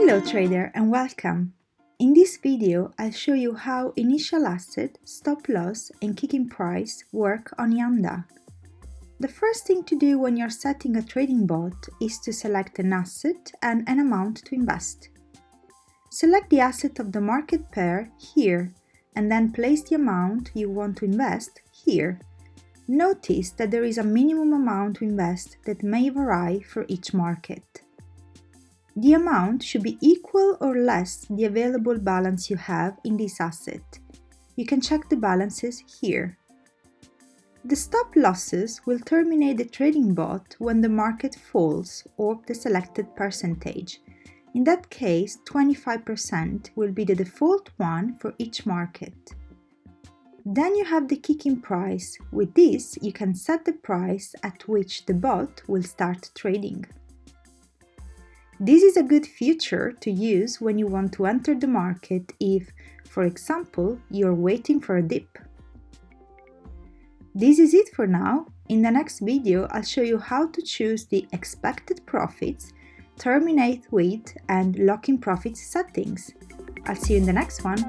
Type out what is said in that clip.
Hello trader and welcome! In this video I'll show you how initial asset, stop loss and kicking price work on Yanda. The first thing to do when you're setting a trading bot is to select an asset and an amount to invest. Select the asset of the market pair here and then place the amount you want to invest here. Notice that there is a minimum amount to invest that may vary for each market. The amount should be equal or less the available balance you have in this asset. You can check the balances here. The stop losses will terminate the trading bot when the market falls or the selected percentage. In that case, 25% will be the default one for each market. Then you have the kicking price. With this, you can set the price at which the bot will start trading. This is a good feature to use when you want to enter the market if, for example, you're waiting for a dip. This is it for now. In the next video, I'll show you how to choose the expected profits, terminate with, and lock-in profits settings. I'll see you in the next one.